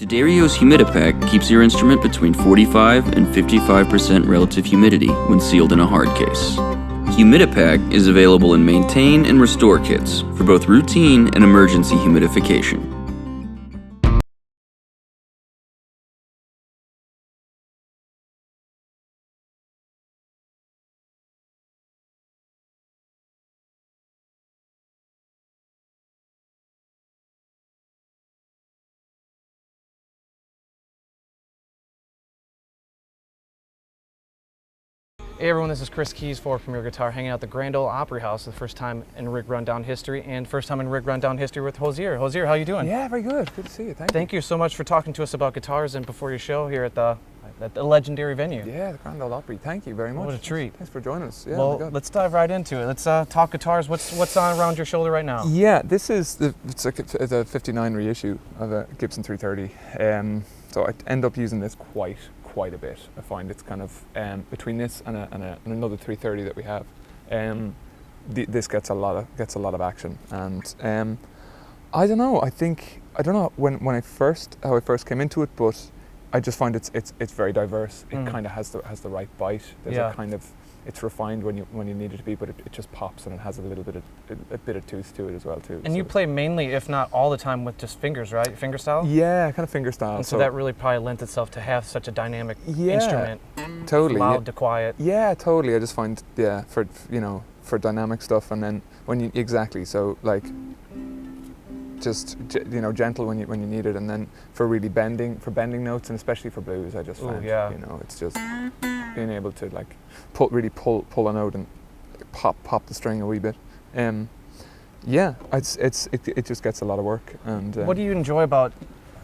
D'Addario's Humidipack keeps your instrument between 45 and 55% relative humidity when sealed in a hard case. Humidipack is available in maintain and restore kits for both routine and emergency humidification. Hey everyone, this is Chris Keys for Premier Guitar, hanging out at the Grand Ole Opry House, the first time in Rig Rundown history, and first time in Rig Rundown history with Hozier. Hozier, how you doing? Yeah, very good. Good to see you. Thank you so much for talking to us about guitars and before your show here at the legendary venue. Yeah, the Grand Ole Opry. Thank you very much. What a treat. Thanks for joining us. Yeah, well, let's dive right into it. Let's talk guitars. What's on around your shoulder right now? Yeah, this is it's a 59 reissue of a Gibson 330. So I end up using this quite a bit. I find it's kind of between this and another 330 that we have. This gets a lot of action, and I don't know. I don't know how I first came into it, but I just find it's very diverse. It kind of has the right bite. There's a kind of, it's refined when you need it to be, but it just pops, and it has a bit of tooth to it as well too. And so you play mainly, if not all the time, with just fingers, right? Finger style? Yeah, kind of finger style. And so that really probably lent itself to have such a dynamic instrument. Totally. Loud to quiet. Yeah, totally. I just find for dynamic stuff, and then when you so like just gentle when you need it, and then for really bending notes, and especially for blues, I just find it's just being able to like pull a note and pop the string a wee bit. Yeah, it just gets a lot of work. And what do you enjoy about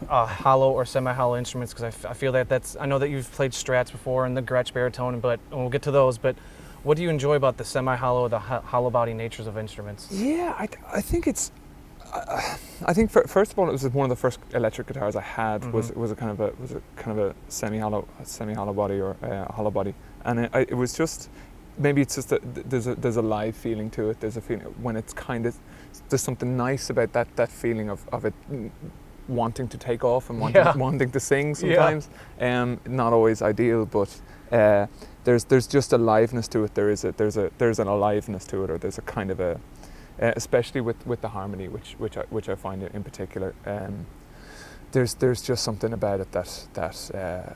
hollow or semi-hollow instruments? Because I feel I know that you've played Strats before and the Gretsch baritone, and we'll get to those. But what do you enjoy about the semi-hollow, the hollow body natures of instruments? Yeah, I think it's. I think first of all, it was one of the first electric guitars I had. Was a kind of a semi-hollow body or a hollow body, and it was just, maybe it's just that there's a live feeling to it. There's a feeling when it's kind of, there's something nice about that feeling of it wanting to take off and wanting to sing sometimes. Not always ideal, but there's just a liveness to it. There's an aliveness to it, or there's a kind of a especially with the harmony, which I find in particular. There's just something about it that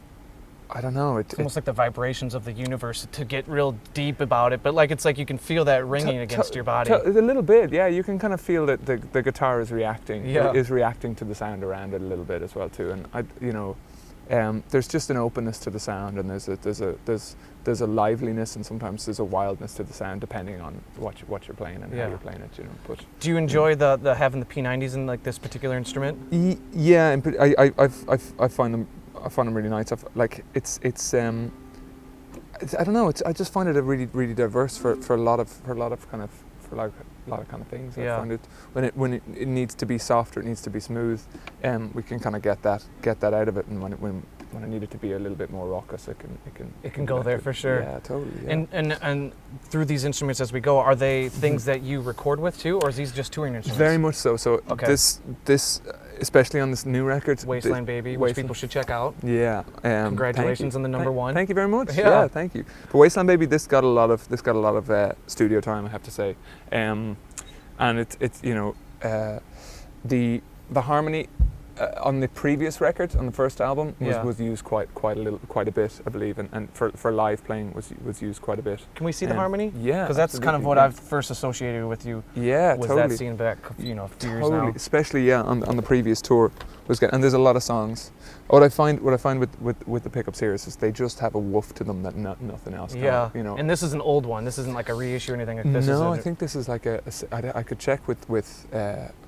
I don't know. It's almost like the vibrations of the universe, to get real deep about it, but it's like you can feel that ringing against your body. A little bit, yeah. You can kind of feel that the guitar is reacting. Is reacting to the sound around it a little bit as well too. And there's just an openness to the sound, and there's a liveliness, and sometimes there's a wildness to the sound, depending on what you're playing and how you're playing it. But do you enjoy the having the P90s in like this particular instrument? Yeah, and I find them really nice. I don't know. I just find it a really diverse for a lot of kind of things. I find it when it needs to be softer, it needs to be smooth, we can kind of get that out of it, and when I need it to be a little bit more raucous, it can go there for sure. Yeah, totally. Yeah. And through these instruments as we go, are they things that you record with too, or is these just touring instruments? Very much so. So this especially on this new record, Wasteland Baby, which people should check out. Yeah. Congratulations on the number one. Thank you very much. Yeah, thank you. For Wasteland Baby, this got a lot of studio time, I have to say, and it's the harmony on the previous record, on the first album, was used quite a bit, I believe, and for live playing was used quite a bit. Can we see the harmony? Yeah, because that's kind of what I've first associated with you. Yeah, was totally. that scene back, a few years now. Especially on the previous tour was good, and there's a lot of songs. What I find with the pickups here is they just have a woof to them that nothing else can. Yeah, And this is an old one. This isn't like a reissue or anything like this. No, I think this is like I could check with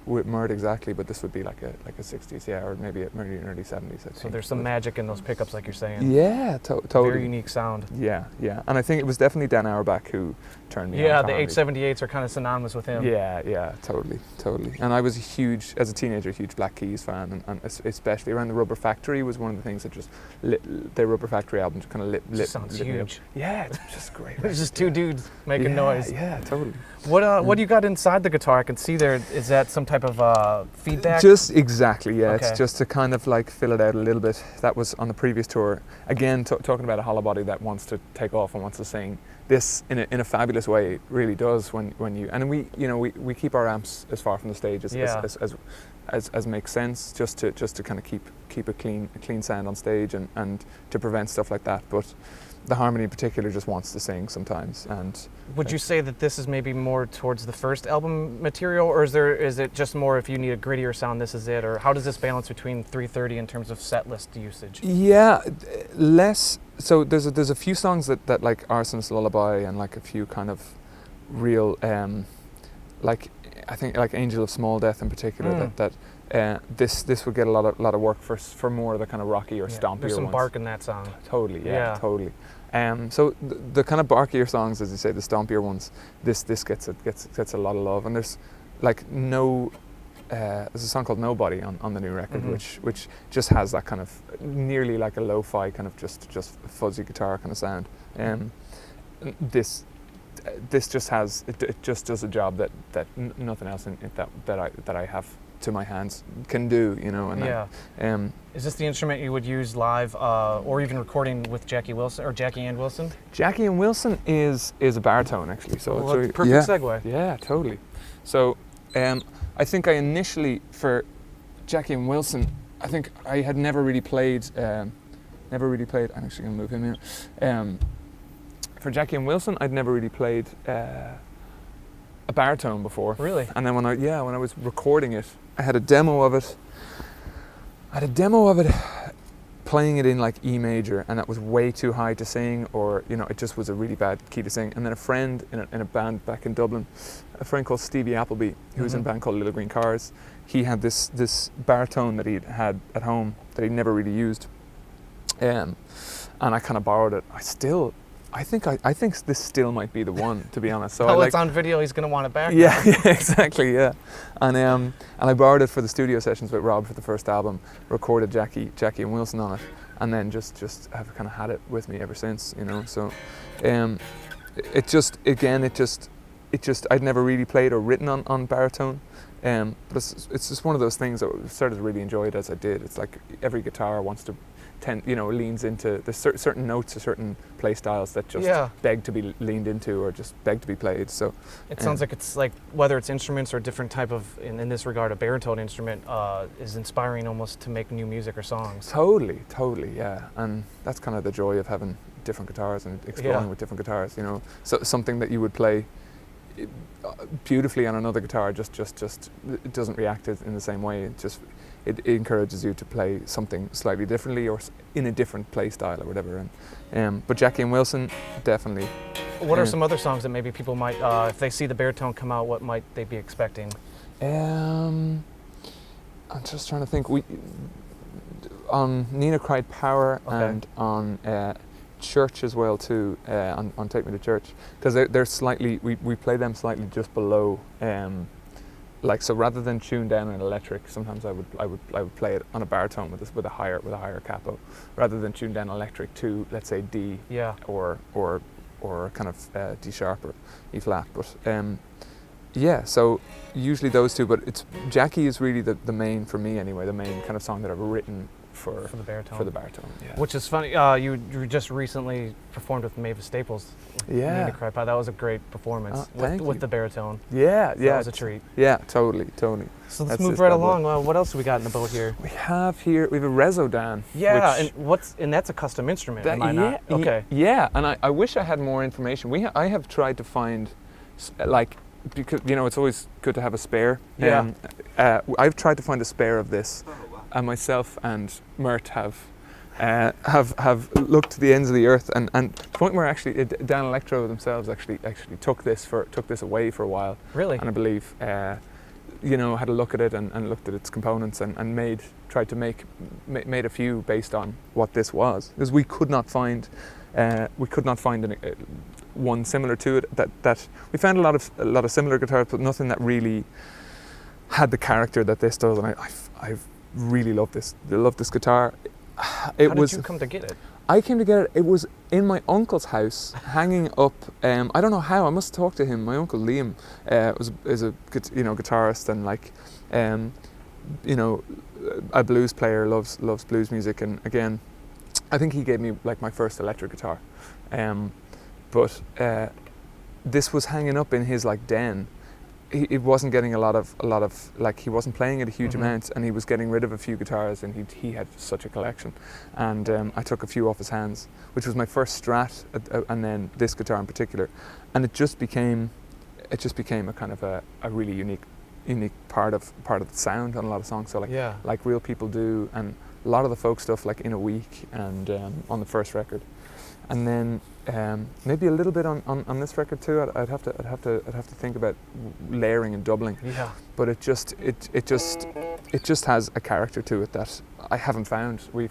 Murt exactly, but this would be like a 60s, or maybe early 70s. So there's some magic in those pickups, like you're saying. Yeah, totally. Very unique sound. Yeah, and I think it was definitely Dan Auerbach who turned me on. Yeah, the 878s are kind of synonymous with him. Yeah, totally. And I was as a teenager, a huge Black Keys fan, and especially around the Rubber Factory was one of the things that just the Rubber Factory album just kind of lit sounds me up. huge. Yeah, it's just great. It's just two dudes making noise. Yeah, totally. What do you got inside the guitar? I can see there. Is that some type of feedback? Just exactly, yeah. Okay. It's just to kind of like fill it out a little bit. That was on the previous tour. Again, talking about a hollow body that wants to take off and wants to sing. This in a fabulous way, it really does when you, and we keep our amps as far from the stage as makes sense, just to kind of keep a clean sound on stage and to prevent stuff like that. But the harmony in particular just wants to sing sometimes. And would you say that this is maybe more towards the first album material, or is it just more if you need a grittier sound, this is it, or how does this balance between 330 in terms of set list usage? Yeah, less. So there's a few songs that like Arsonist Lullaby and like a few kind of real like I think like Angel of Small Death in particular this would get a lot of work for more of the kind of rocky or stompier ones. There's some bark in that song. Totally, totally. So the kind of barkier songs, as you say, the stompier ones, this gets a lot of love, and there's like there's a song called Nobody on the new record, which just has that kind of nearly like a lo-fi kind of just fuzzy guitar kind of sound. This just has it just does a job that nothing else that I have to my hands can do, And is this the instrument you would use live, or even recording with Jackie Ann Wilson? Jackie Ann Wilson is a baritone, actually. So well, it's perfect segue. Yeah, totally. So I think I initially, for Jackie Ann Wilson, I think I had never really played. I'm actually going to move him here. For Jackie Ann Wilson, I'd never really played a baritone before. Really? And then when I was recording it, I had a demo of it. Playing it in like E major, and that was way too high to sing, or it just was a really bad key to sing. And then a friend in a band back in Dublin, a friend called Stevie Appleby, who was in a band called Little Green Cars, he had this baritone that he'd had at home that he'd never really used, and I kind of borrowed it. I think this still might be the one, to be honest. So it's on video, he's gonna want it back. Yeah, exactly, yeah. And I borrowed it for the studio sessions with Rob for the first album, recorded Jackie and Wilson on it, and then just have kind of had it with me ever since, So it just I'd never really played or written on baritone, but it's just one of those things that I started to really enjoy it as I did. It's like every guitar wants to leans into the certain notes or certain play styles that just beg to be leaned into or just beg to be played. So it sounds like it's like whether it's instruments or a different type of, in this regard, a baritone instrument is inspiring almost to make new music or songs. Totally, yeah. And that's kind of the joy of having different guitars and exploring with different guitars. So something that you would play beautifully on another guitar just it doesn't react in the same way. It encourages you to play something slightly differently or in a different play style or whatever. But Jackie and Wilson, definitely. What are some other songs that maybe people might, if they see the baritone come out, what might they be expecting? I'm just trying to think. On Nina Cried Power and on Church as well too, on Take Me to Church, because they're slightly, we play them slightly just below. So rather than tune down an electric, sometimes I would play it on a baritone with a higher capo, rather than tune down electric to, let's say, D, or kind of D sharp or E flat. But so usually those two. But Jackie is really the main for me anyway. The main kind of song that I've written for the baritone. Yeah. Which is funny. You just recently performed with Mavis Staples. Nina Cried Power. That was a great performance with the baritone. Yeah. That was a treat. Yeah, totally. So let's move right along. What else have we got in the boat here? We have a Reso Dan. Yeah, and that's a custom instrument. Am I not? Okay. Yeah, and I wish I had more information. I have tried to find because it's always good to have a spare. Yeah. I've tried to find a spare of this. And myself and Murt have looked to the ends of the earth, and to the point where actually Danelectro themselves actually took this away for a while. Really? And I believe had a look at it and looked at its components and tried to make a few based on what this was, because we could not find one similar to it. That we found a lot of similar guitars, but nothing that really had the character that this does. And really love this. I love this guitar. How did you come to get it? I came to get it. It was in my uncle's house, hanging up. I don't know how. I must talk to him. My uncle Liam is a guitarist and like, a blues player. Loves blues music. And again, I think he gave me like my first electric guitar. But this was hanging up in his like den. He wasn't getting a lot of like, he wasn't playing it a huge amount, and he was getting rid of a few guitars, and he had such a collection, and I took a few off his hands, which was my first Strat, and then this guitar in particular, and it just became a kind of a really unique part of the sound on a lot of songs. So like Real People Do, and a lot of the folk stuff like In a Week, and on the first record, and then maybe a little bit on this record too. I'd have to think about layering and doubling. Yeah. But it just has a character to it that I haven't found. We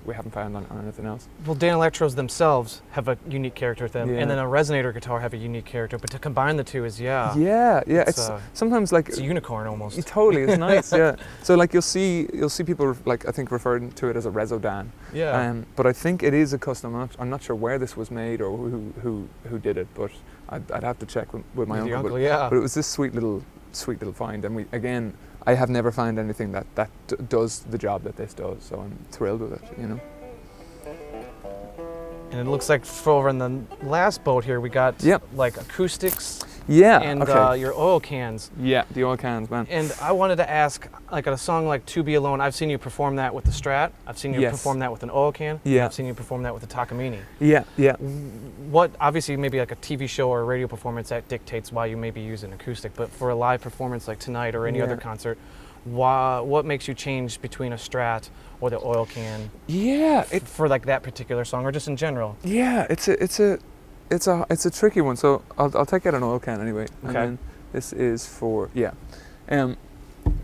haven't found on anything else. Well, Danelectros themselves have a unique character to them, Yeah. and then a resonator guitar have a unique character. But to combine the two is Yeah. It's sometimes like it's a unicorn almost. Totally, it's nice. Yeah. So like you'll see people like I think referring to it as a Resodan. Yeah. But I think it is a custom. I'm not sure where this was made or who did it, but I'd have to check with my uncle. But it was this sweet little find, and I have never found anything that does the job that this does, so I'm thrilled with it, And it looks like over in the last boat here we got like acoustics and your oil cans. Yeah, the oil cans, man. And I wanted to ask, like a song like To Be Alone, I've seen you perform that with the Strat, I've seen you perform that with an oil can, I've seen you perform that with a Takamine. Yeah. What, obviously maybe like a TV show or a radio performance that dictates why you maybe use an acoustic, but for a live performance like tonight or any other concert, what makes you change between a Strat or the oil can? Yeah, for like that particular song or just in general? Yeah, it's a tricky one. So I'll take out an oil can anyway. Okay. And then this is for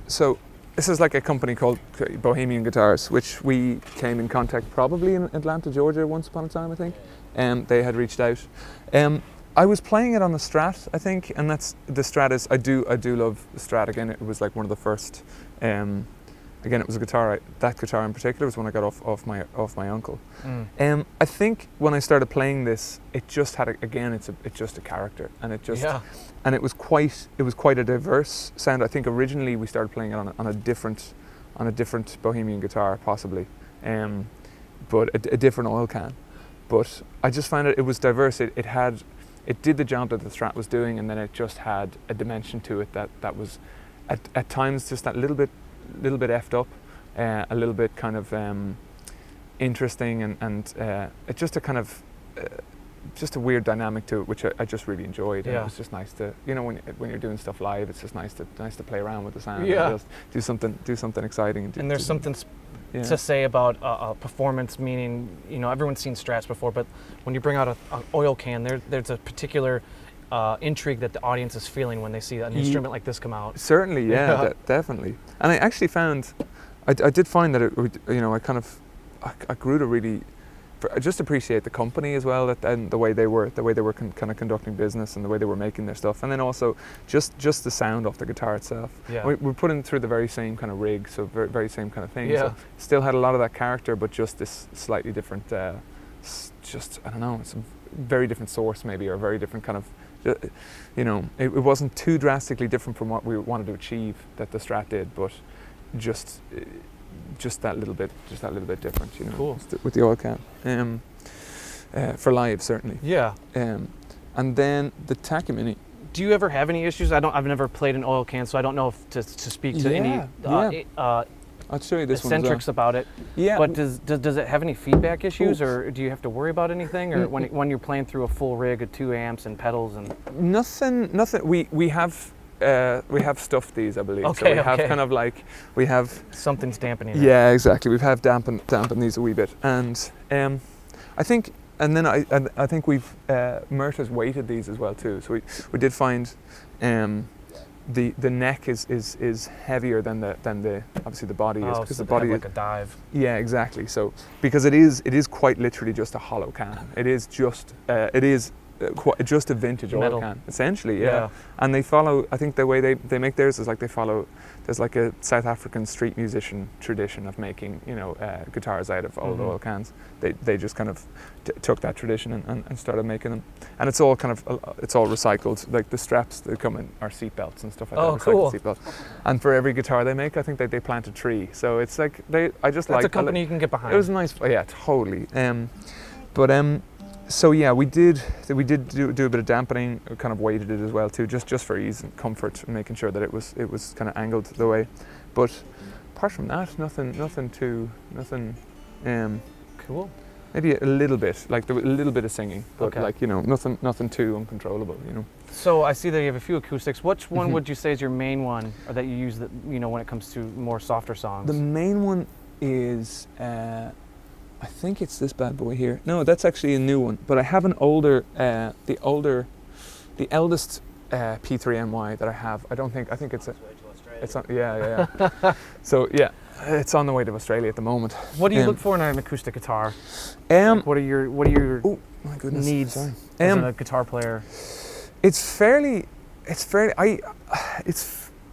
so this is like a company called Bohemian Guitars, which we came in contact probably in Atlanta, Georgia, once upon a time, I think. They had reached out. I was playing it on the Strat, I think, and that's the Strat is I do love the Strat. Again, it was like one of the first. Again, it was a guitar. That guitar in particular was one I got off my uncle. I think when I started playing this, it just had it's just a character, and and it was quite a diverse sound. I think originally we started playing it on a different Bohemian guitar possibly, but a different oil can. But I just found it was diverse. It did the job that the Strat was doing, and then it just had a dimension to it that was at times just that little bit effed up, a little bit kind of interesting, and it's just a kind of just a weird dynamic to it, which I just really enjoyed. And it was just nice to, when you're doing stuff live, it's just nice to play around with the sound. Yeah. And just do something exciting. And there's something to say about a performance, meaning, everyone's seen Strats before, but when you bring out an oil can, there's a particular intrigue that the audience is feeling when they see an instrument like this come out. Certainly, definitely. And I actually found, I did find that I grew to really just appreciate the company as well, and the way they were kind of conducting business, and the way they were making their stuff, and then also just the sound of the guitar itself. Yeah. We're putting through the very same kind of rig, so very same kind of thing. Yeah. So still had a lot of that character, but just this slightly different, I don't know, it's a very different source maybe, or a very different kind of, it wasn't too drastically different from what we wanted to achieve that the Strat did, but just that little bit different, Cool. with the oil can, for live certainly. Yeah. And then the Takamine. Do you ever have any issues? I've never played an oil can, so I don't know if to speak to any I'll show you this one. Eccentrics about it. Yeah. But does it have any feedback issues, or do you have to worry about anything, or when you're playing through a full rig of 2 amps and pedals and? Nothing. We have stuffed these, I believe. Okay. So we have kind of like something's dampening it. Yeah, exactly. We have dampened these a wee bit, and I think, and then I think we've Murt has weighted these as well too. So we did find the neck is heavier than the obviously the body is, because so the body have like a dive. Yeah, exactly. So because it is quite literally just a hollow can. It is just just a vintage Metal. oil can, essentially, yeah. And they follow, I think the way they make theirs is like they follow, there's like a South African street musician tradition of making, you know, guitars out of old oil cans. They just kind of took that tradition and started making them. And it's all kind of, it's all recycled, like the straps that come in are seat belts and stuff like that. Oh, cool. Seat belts. And for every guitar they make, I think they plant a tree. So it's like, That's a company you can get behind. It was nice, yeah, totally. So yeah, we did do a bit of dampening, kind of weighted it as well too, just for ease and comfort, and making sure that it was kind of angled the way. But apart from that, nothing too. Cool. Maybe a little bit, like a little bit of singing, but Okay. like, you know, nothing too uncontrollable, you know. So I see that you have a few acoustics. Which one would you say is your main one, or that you use that, you know, when it comes to more softer songs? The main one is, I think it's this bad boy here. No, that's actually a new one. But I have an older, the eldest P3NY that I have. I think it's a. It's on, yeah. So yeah, it's on the way to Australia at the moment. What do you look for in an acoustic guitar? What are your Oh my goodness! needs Sorry. as a guitar player? It's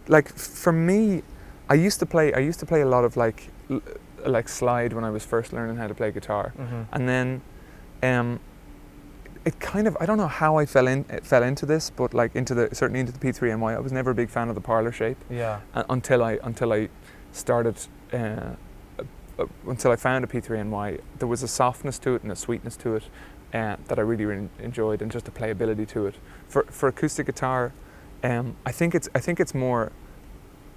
like, for me, I used to play a lot of like slide when I was first learning how to play guitar, and then it kind of, I don't know how I fell into this, but like certainly into the P3NY. I was never a big fan of the parlor shape. Yeah. Until I started until I found a P3NY. There was a softness to it and a sweetness to it that I really enjoyed, and just a playability to it. For acoustic guitar, I think it's more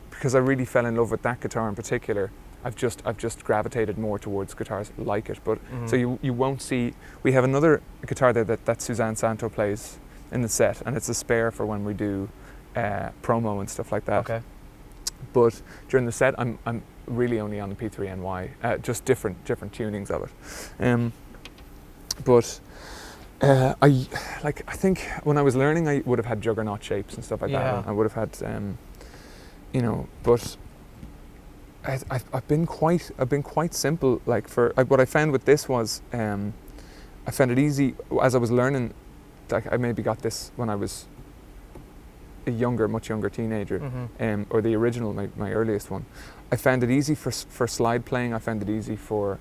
because I really fell in love with that guitar in particular. I've just gravitated more towards guitars like it. But so you won't see. We have another guitar there that Suzanne Santo plays in the set, and it's a spare for when we do promo and stuff like that. Okay. But during the set, I'm really only on the P3NY, just different tunings of it. But I think when I was learning, I would have had juggernaut shapes and stuff like that. I would have had, but I've been quite simple. Like what I found with this was, I found it easy as I was learning. Like I maybe got this when I was a much younger teenager, or the original, my earliest one. I found it easy for slide playing. I found it easy for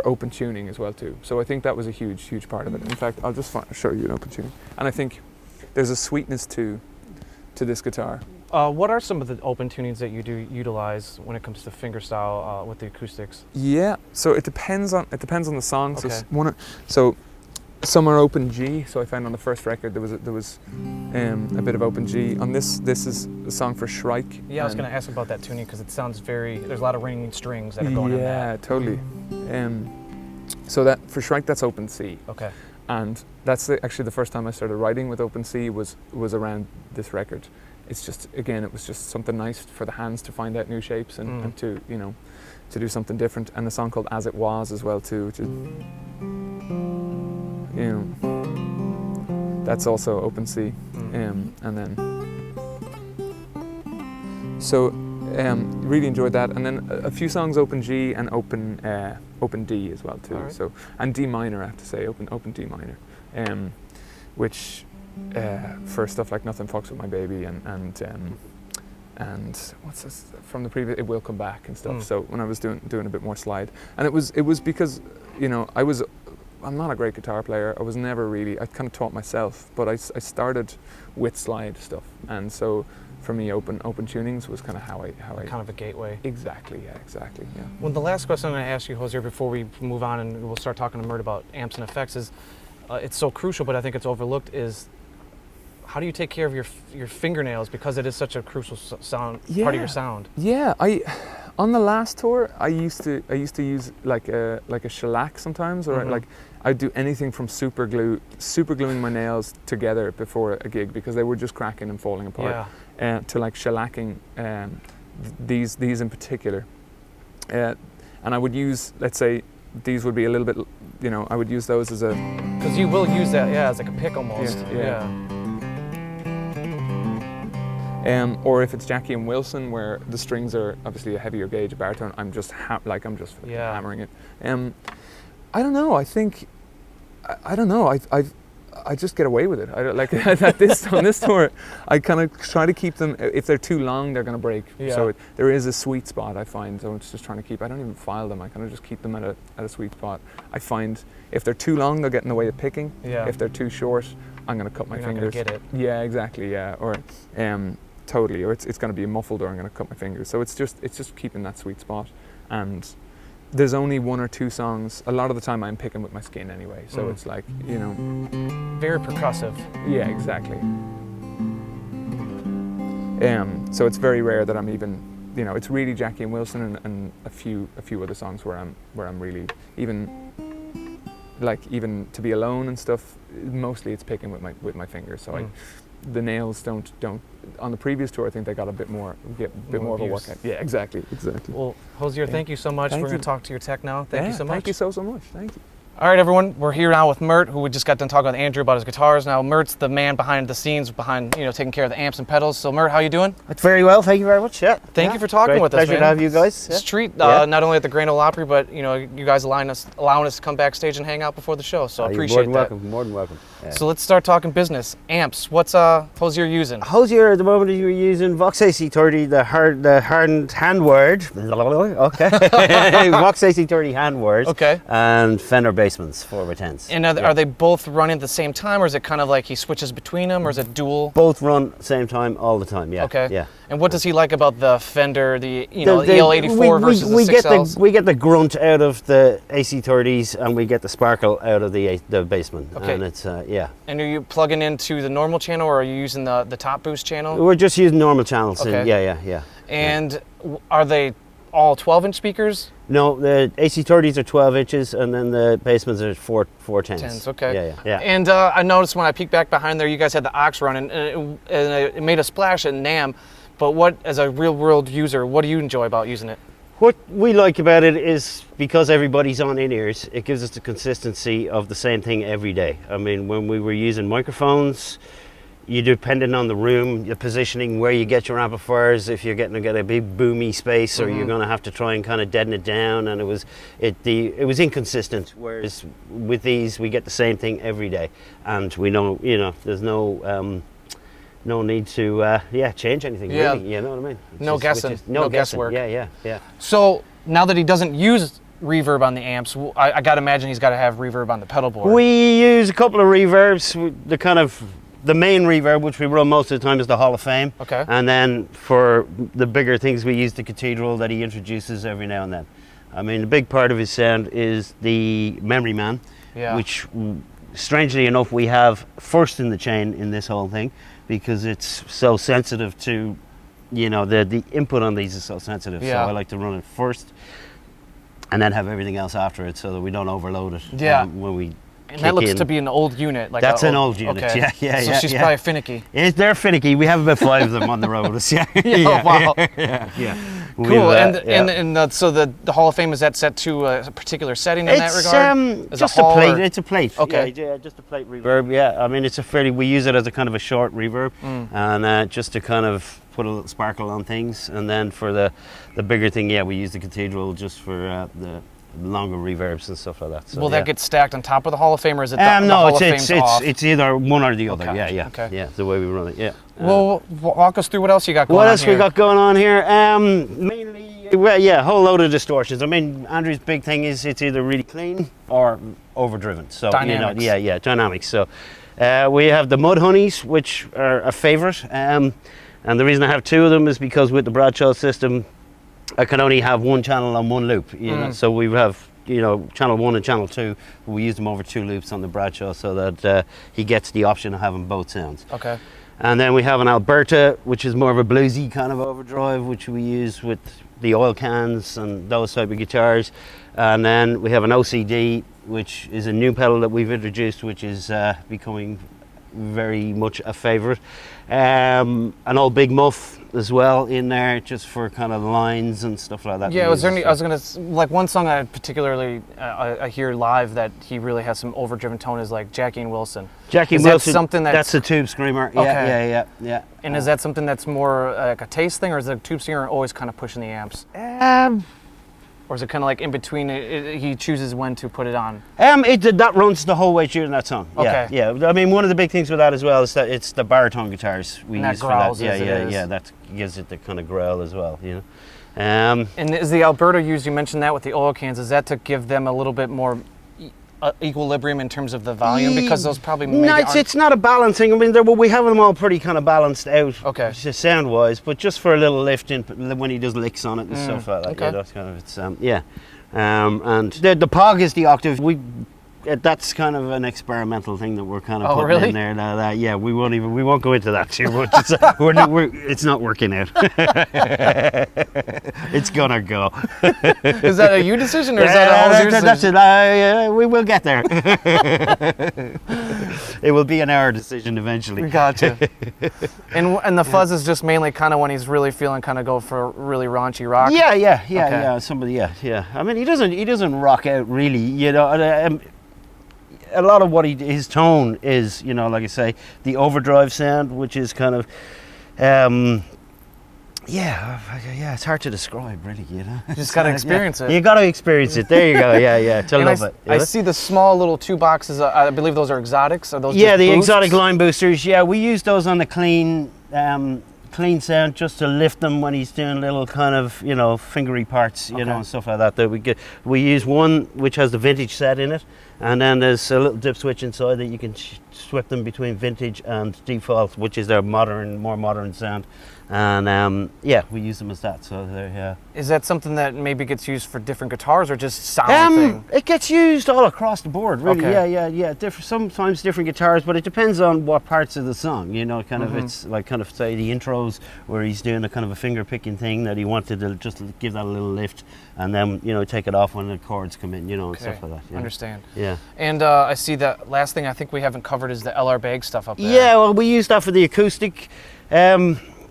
open tuning as well too. So I think that was a huge part of it. In fact, I'll just show you an open tuning. And I think there's a sweetness to this guitar. What are some of the open tunings that you do utilize when it comes to fingerstyle with the acoustics? Yeah, so it depends on the song. Okay. So some are open G. So I found on the first record there was a bit of open G. On this is a song for Shrike. Yeah, I was going to ask about that tuning because it sounds there's a lot of ringing strings that are going in that. Yeah, totally. So that for Shrike, that's open C. Okay. And that's actually the first time I started writing with open C was around this record. It's just, again, it was just something nice for the hands to find out new shapes and to do something different. And a song called As It Was as well too, which is, that's also open C. And then, so really enjoyed that. And then a few songs open G and open D as well too. Right. So, and D minor, I have to say, open D minor, which for stuff like Nothing Fucks With My Baby and what's this from the previous, It Will Come Back and stuff. So when I was doing a bit more slide, and it was because I'm not a great guitar player. I was never really. I kind of taught myself, but I started with slide stuff, and so for me, open tunings was kind of how I kind of a gateway. Exactly. Yeah. Well, the last question I'm going to ask you, Hozier, before we move on and we'll start talking to Murt about amps and effects, is it's so crucial, but I think it's overlooked. Is how do you take care of your fingernails, because it is such a crucial part of your sound? Yeah, on the last tour I used to use like a shellac sometimes, or like I'd do anything from super gluing my nails together before a gig because they were just cracking and falling apart, to like shellacking these in particular, and I would use, let's say, these would be a little bit, I would use those as a, because you will use that as like a pick almost. Or if it's Jackie and Wilson, where the strings are obviously a heavier gauge, a baritone, I'm just hammering it. I don't know. I think I don't know. I just get away with it. I don't, like on this tour, I kind of try to keep them. If they're too long, they're going to break. Yeah. So there is a sweet spot, I find. So it's just trying to keep. I don't even file them. I kind of just keep them at a sweet spot. I find if they're too long, they'll get in the way of picking. Yeah. If they're too short, I'm going to cut my You're fingers. not gonna get it. Yeah, exactly. Yeah, or totally. Or it's going to be muffled, or I'm going to cut my fingers. So it's just keeping that sweet spot. And there's only one or two songs. A lot of the time I'm picking with my skin anyway, so it's like, you know. Very percussive. Yeah, exactly. So it's very rare that I'm even, you know, it's really Jackie and Wilson and a few other songs where I'm really even To Be Alone and stuff. Mostly it's picking with my fingers. So the nails don't. On the previous tour, I think they got a bit more of a workout. Yeah, exactly. Well, Hozier, thank you so much. We're going to talk to your tech now. Thank you so much. Thank you so much. Thank you. All right, everyone. We're here now with Murt, who we just got done talking with Andrew about his guitars. Now, Murt's the man behind the scenes, taking care of the amps and pedals. So, Murt, how you doing? That's very well. Thank you very much. Yeah. Thank you for talking with us, man. Pleasure to have you guys. It's a treat, not only at the Grand Ole Opry, but you guys allowing us to come backstage and hang out before the show. So I appreciate that. More than welcome. Yeah. So let's start talking business. Amps. What's Hozier using? Hozier at the moment you're using Vox AC30, the hardened handword. Okay. Vox AC30 handword. Okay. And Fender Basements 4x10s. And are they both running at the same time, or is it kind of like he switches between them, or is it dual? Both run same time all the time. Yeah. Okay. Yeah. And what does he like about the Fender, the EL84 versus the 6Ls? We get the grunt out of the AC30s, and we get the sparkle out of the Baseman. Okay. And it's yeah. And are you plugging into the normal channel, or are you using the top boost channel? We're just using normal channels. Okay. Yeah. And are they all 12-inch speakers? No, the AC30s are 12 inches, and then the Basemans are 410s. Okay. Yeah. And I noticed when I peeked back behind there, you guys had the aux running, and it made a splash at NAMM. But what, as a real-world user, what do you enjoy about using it? What we like about it is because everybody's on in-ears, it gives us the consistency of the same thing every day. I mean, when we were using microphones, you depending on the room, your positioning, where you get your amplifiers, if you're getting to get a big boomy space, or you're going to have to try and kind of deaden it down, and it was inconsistent. Whereas with these, we get the same thing every day, and we know, there's no need to change anything. Yeah. Really, you know what I mean? No guessing. No guesswork. Yeah. So now that he doesn't use reverb on the amps, I got to imagine he's got to have reverb on the pedal board. We use a couple of reverbs. The main reverb, which we run most of the time, is the Hall of Fame. Okay. And then for the bigger things, we use the Cathedral that he introduces every now and then. I mean, a big part of his sound is the Memory Man, which, strangely enough, we have first in the chain in this whole thing, because it's so sensitive to, the input on these is so sensitive. Yeah. So I like to run it first, and then have everything else after it, so that we don't overload it. Yeah. When we And that looks to be an old unit. That's an old unit. Okay. Yeah. So she's probably finicky. They're finicky. We have about 5 of them on the road. Wow. Yeah. Cool. And so the Hall of Fame, is that set to a particular setting in that regard? It's just a plate. It's a plate. Okay. Yeah, just a plate reverb. Yeah. I mean, we use it as a kind of a short reverb, and just to kind of put a little sparkle on things. And then for the bigger thing, we use the Cathedral just for the longer reverbs and stuff like that. So, will that get stacked on top of the Hall of Fame, or is it the Hall of Fame's off? It's either one or the other. Okay. Yeah. Okay. Yeah, the way we run it. Yeah. Well, walk us through what else you got going on here. What else we got going on here? Mainly, a whole load of distortions. I mean, Andrew's big thing is it's either really clean or overdriven. So dynamics. Dynamics. So we have the Mud Honeys, which are a favorite. And the reason I have 2 of them is because with the Bradshaw system, I can only have one channel on one loop, so we have, channel 1 and channel 2. We use them over 2 loops on the Bradshaw, so that he gets the option of having both sounds. Okay. And then we have an Alberta, which is more of a bluesy kind of overdrive, which we use with the oil cans and those type of guitars. And then we have an OCD, which is a new pedal that we've introduced, which is becoming very much a favorite. An old Big Muff as well in there, just for kind of lines and stuff like that. Yeah, I was gonna like one song I particularly I hear live that he really has some overdriven tone is like Jackie and Wilson. Jackie and Wilson. Something that's a tube screamer. Okay. Yeah. And is that something that's more like a taste thing, or is the tube screamer always kind of pushing the amps? Or is it kind of like in between? He chooses when to put it on. That runs the whole way through that song. Okay. Yeah. I mean, one of the big things with that as well is that it's the baritone guitars we And that use growls for that. as it is. Yeah. That gives it the kind of growl as well. You know. And is the Alberta used? You mentioned that with the oil cans. Is that to give them a little bit more equilibrium in terms of the volume? Because those probably maybe no, it's not a balancing. I mean, we have them all pretty kind of balanced out, Okay. sound wise, but just for a little lift in when he does licks on it and stuff like that. Okay. Yeah, that's kind of it's and the pog is the octave. That's kind of an experimental thing that we're kind of putting really? in there. Yeah, we won't go into that too much. It's not working out. It's gonna go. Is that a you decision or is that a Hozier's that's decision? it. We will get there. It will be an hour decision eventually. Gotcha. and the fuzz is just mainly kind of when he's really feeling kind of go for really raunchy rock. Yeah. Somebody, yeah. I mean, he doesn't rock out really, you know. A lot of what his tone is, you know, like I say, the overdrive sound, which is kind of, it's hard to describe, really, you know. You just got to experience it. You got to experience it. There you go. Yeah. To And love it. I see the small little 2 boxes. I believe those are exotics. Are those Yeah, just the boosts? exotic line boosters. Yeah, we use those on the clean sound just to lift them when he's doing little kind of, you know, fingery parts, you know, and stuff like that. We use one which has the vintage set in it, and then there's a little dip switch inside that you can swap them between vintage and default, which is their more modern sound. And we use them as that. So they're Is that something that maybe gets used for different guitars or just sound thing? It gets used all across the board, really. Okay. Yeah. Sometimes different guitars, but it depends on what parts of the song. You know, kind of it's like kind of say the intros where he's doing a kind of a finger picking thing that he wanted to just give that a little lift, and then take it off when the chords come in. You know, and stuff like that. You know? Understand. Yeah. And I see that last thing I think we haven't covered is the LR Bag stuff up there. Yeah, well, we use that for the acoustic.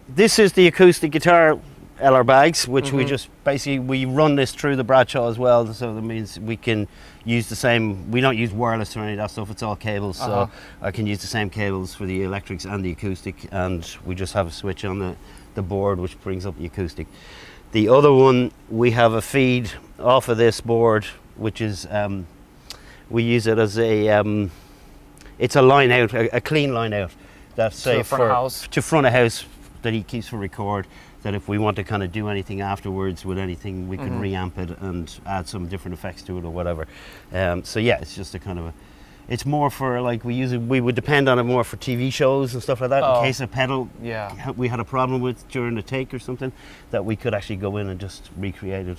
This is the acoustic guitar LR bags, which we just we run this through the Bradshaw as well, so that means we can use the same. We don't use wireless or any of that stuff. It's all cables, so I can use the same cables for the electrics and the acoustic, and we just have a switch on the board which brings up the acoustic. The other one, we have a feed off of this board, which is we use it as a it's a line out, a clean line out. That's to the front of house. To front of house that he keeps for record. That if we want to kind of do anything afterwards with anything, we can reamp it and add some different effects to it or whatever. So yeah, it's just a kind of it's more for like we would depend on it more for TV shows and stuff like that. In case a pedal we had a problem with during the take or something, that we could actually go in and just recreate it.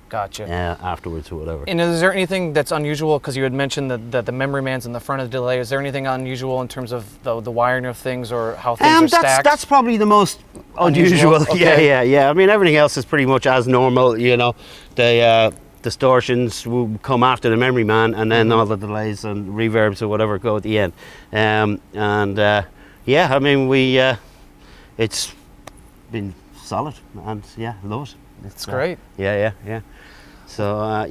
Gotcha. Afterwards or whatever. And is there anything that's unusual, because you had mentioned that the memory man's in the front of the delay, is there anything unusual in terms of the wiring of things or how things are stacked? That's probably the most unusual. Okay. Yeah. I mean, everything else is pretty much as normal, you know. The distortions will come after the memory man, and then all the delays and reverbs or whatever go at the end. I mean, it's been solid, and love it. It's great. Yeah. So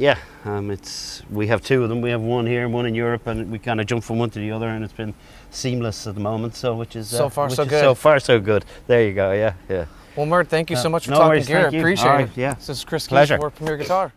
we have 2 of them. We have one here and one in Europe, and we kind of jump from one to the other, and it's been seamless at the moment. So which is so far so good. So far so good. There you go. Yeah. Well, Mert, thank you so much for no talking worries, gear. I thank you. appreciate All right, it. yeah. This is Chris Keys Pleasure. for Premier Guitar.